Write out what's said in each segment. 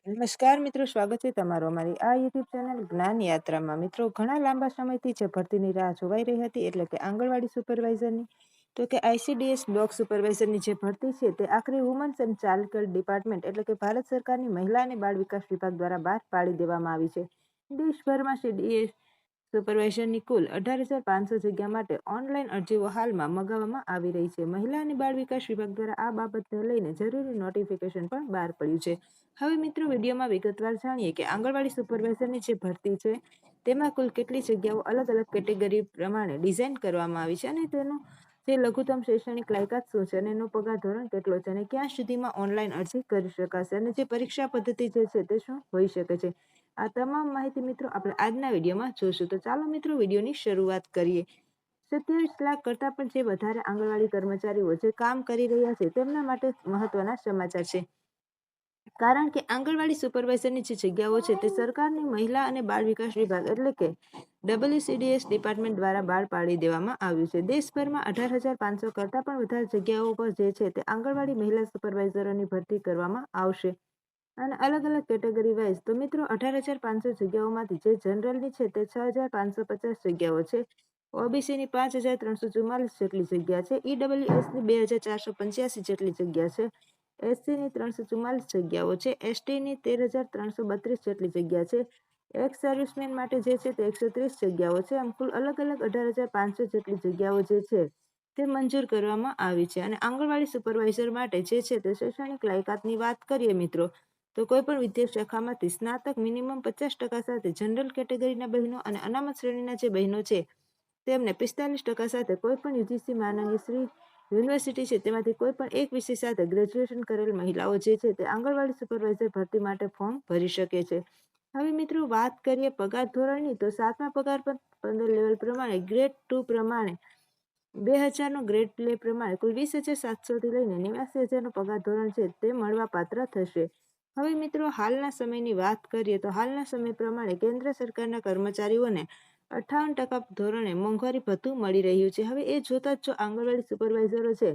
નમસ્કાર મિત્રો, સ્વાગત છે તમારું અમારી આ યુટ્યુબ ચેનલ જ્ઞાન યાત્રામાં. મિત્રો, ઘણા લાંબા સમયથી જે ભરતીની રાહ જોવાઈ રહી હતી, એટલે કે આંગણવાડી સુપરવાઇઝરની, તો કે આઈસીડીએસ બ્લોક સુપરવાઇઝરની જે ભરતી છે તે આખરે women's and child care department એટલે કે ભારત સરકારની મહિલા અને બાળ વિકાસ વિભાગ દ્વારા બહાર પાડી દેવામાં આવી છે. દેશભરમાં સીડીએસ સુપરવાઇઝરની કુલ 18,500 જગ્યા માટે ઓનલાઈન અરજીઓ હાલમાં મગાવવામાં આવી રહી છે. મહિલા અને બાળ વિકાસ વિભાગ દ્વારા આ બાબતને લઈને જરૂરી નોટિફિકેશન પણ બહાર પડ્યું છે. હવે મિત્રો, વિડીયોમાં વિગતવાર જાણીએ કે આંગણવાડી સુપરવાઇઝરની જે ભરતી છે તેમાં કુલ કેટલી જગ્યાઓ અલગ અલગ કેટેગરી પ્રમાણે ડિઝાઇન કરવામાં આવી છે, અને તેનું જે લઘુત્તમ શૈક્ષણિક લાયકાત શું છે, અને એનો પગાર ધોરણ કેટલો છે, અને ક્યાં સુધીમાં ઓનલાઈન અરજી કરી શકાશે, અને જે પરીક્ષા પદ્ધતિ જે છે તે શું હોઈ શકે છે. આ તમામ માહિતી મિત્રો આપણે આજના વિડીયોમાં જોશું. તો ચાલો મિત્રો, વિડીયોની શરૂઆત કરીએ. 27 લાખ કરતાં પણ જે વધારે આંગણવાડી કર્મચારીઓ જે કામ કરી રહ્યા છે તેમના માટે મહત્વના સમાચાર છે. કારણ કે આંગણવાડી સુપરવાઇઝરની જે જગ્યાઓ છે તે સરકારની મહિલા અને બાળ વિકાસ વિભાગ એટલે કે WCDS ડિપાર્ટમેન્ટ દ્વારા બહાર પાડી દેવામાં આવ્યું છે. દેશભરમાં 18,500 કરતાં પણ વધારે જગ્યાઓ પર જે છે તે આંગણવાડી મહિલા સુપરવાઇઝરોની ભરતી કરવામાં આવશે. અને અલગ અલગ કેટેગરી વાઇઝ તો મિત્રો, 18,500 જગ્યાઓમાંથી જે જનરલની છે તે 6,550 જગ્યાઓ છે, ઓબીસીની 5,344 જેટલી જગ્યા છે, ઈડબ્લ્યુએસની 2,485 જેટલી જગ્યા છે, એસસીની 344 જગ્યાઓ છે, એસટીની 13,332 જેટલી જગ્યા છે, એક્સ સર્વિસમેન માટે જે છે તે 130 જગ્યાઓ છે. આમ કુલ અલગ અલગ 18,500 જેટલી જગ્યાઓ જે છે તે મંજૂર કરવામાં આવી છે. અને આંગણવાડી સુપરવાઇઝર માટે જે છે તે શૈક્ષણિક લાયકાતની વાત કરીએ મિત્રો, તો કોઈ પણ વિદ્યા શાખામાંથી સ્નાતક મિનિમમ 50% સાથે જનરલ કેટેગરીના બહેનો અને અનામત શ્રેણીના જે બહેનો છે તેમને 45% સાથે કોઈ પણ યુજીસી માનનીય શ્રી યુનિવર્સિટી છે તેમાંથી કોઈ પણ એક વિષય સાથે ગ્રેજ્યુએશન કરેલ મહિલાઓ જે છે તે આંગણવાડી સુપરવાઇઝર ભરતી માટે ફોર્મ ભરી શકે છે. હવે મિત્રો, વાત કરીએ પગાર ધોરણની, તો 7મા પગાર પંદર લેવલ પ્રમાણે ગ્રેડ 2 પ્રમાણે 2000નો ગ્રેડ પ્લે પ્રમાણે કુલ 20,700થી લઈને 89,000નો પગાર ધોરણ છે તે મળવા પાત્ર થશે. હવે મિત્રો, હાલના સમયની વાત કરીએ તો હાલના સમય પ્રમાણે કેન્દ્ર સરકારના કર્મચારીઓને 58% ધોરણે મોંઘવારી ભથ્થું મળી રહ્યું છે. હવે એ જોતા જ જો આંગણવાડી સુપરવાઇઝરો છે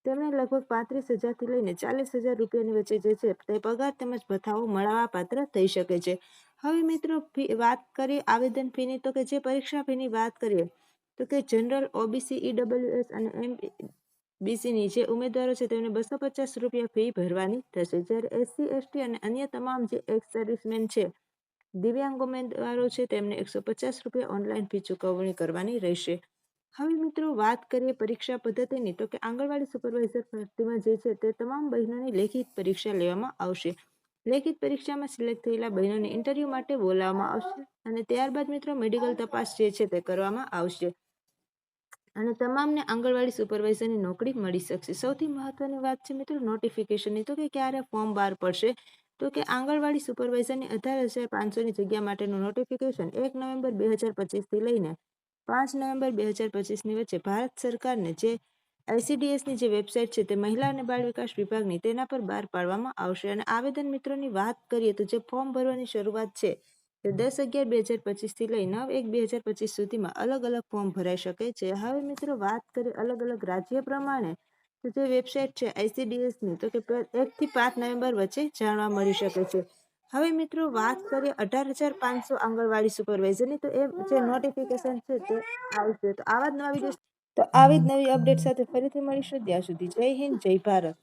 તેમને લગભગ 35,000થી લઈને 40,000 રૂપિયાની વચ્ચે જે છે તે પગાર તેમજ ભથ્થાઓ મળવા પાત્ર થઈ શકે છે. હવે મિત્રો, વાત કરીએ આવેદન ફીની, તો કે જે પરીક્ષા ફીની વાત કરીએ તો કે જનરલ, ઓબીસી, ઈડબ્લ્યુએસ અને એમબીસીની જે ઉમેદવારો છે તેમને 250 રૂપિયા ફી ભરવાની થશે, જ્યારે એસસી, એસટી અને અન્ય તમામ જે એક્સ સર્વિસમેન છે, દિવ્યાંગ ઉમેદવારો છે તેમને 150 રૂપિયા ઓનલાઈન ફી ચૂકવણી કરવાની રહેશે. હવે મિત્રો, વાત કરીએ પરીક્ષા પદ્ધતિની, તો કે આંગણવાડી સુપરવાઇઝર ભરતીમાં જે છે તે તમામ બહેનોની લેખિત પરીક્ષા લેવામાં આવશે. લેખિત પરીક્ષામાં સિલેક્ટ થયેલા બહેનોને ઇન્ટરવ્યૂ માટે બોલાવવામાં આવશે, અને ત્યારબાદ મિત્રો મેડિકલ તપાસ જે છે તે કરવામાં આવશે, અને તમામને આંગણવાડી સુપરવાઇઝરની નોકરી મળી શકશે. સૌથી મહત્વની વાત છે મિત્રો નોટિફિકેશનની, તો કે ક્યારે ફોર્મ બહાર પડશે, તો કે આંગણવાડી સુપરવાઇઝરની 18,500ની જગ્યા માટેનું નોટિફિકેશન 1 નવેમ્બર 2025થી લઈને 5 નવેમ્બર 2025ની વચ્ચે ભારત સરકારને જે આઈસીડીએસની જે વેબસાઇટ છે તે મહિલા અને બાળ વિકાસ વિભાગની તેના પર બહાર પાડવામાં આવશે. અને આવેદન મિત્રોની વાત કરીએ તો જે ફોર્મ ભરવાની શરૂઆત છે તે 10/11/2025થી લઈ 9/1/2025 સુધીમાં અલગ અલગ ફોર્મ ભરાઈ શકે છે. હવે મિત્રો, વાત કરીએ અલગ અલગ રાજ્ય પ્રમાણે, તો જે વેબસાઇટ છે આઈસીડીએસની, તો કે 1 થી 5 નવેમ્બર વચ્ચે જાણવા મળી શકે છે. હવે મિત્રો, વાત કરીએ 18,500 આંગણવાડી સુપરવાઇઝરની, તો એ જે નોટિફિકેશન છે તે આવશે. તો આવી જ નવી અપડેટ સાથે ફરીથી મળીશું. ત્યાં સુધી જય હિન્દ, જય ભારત.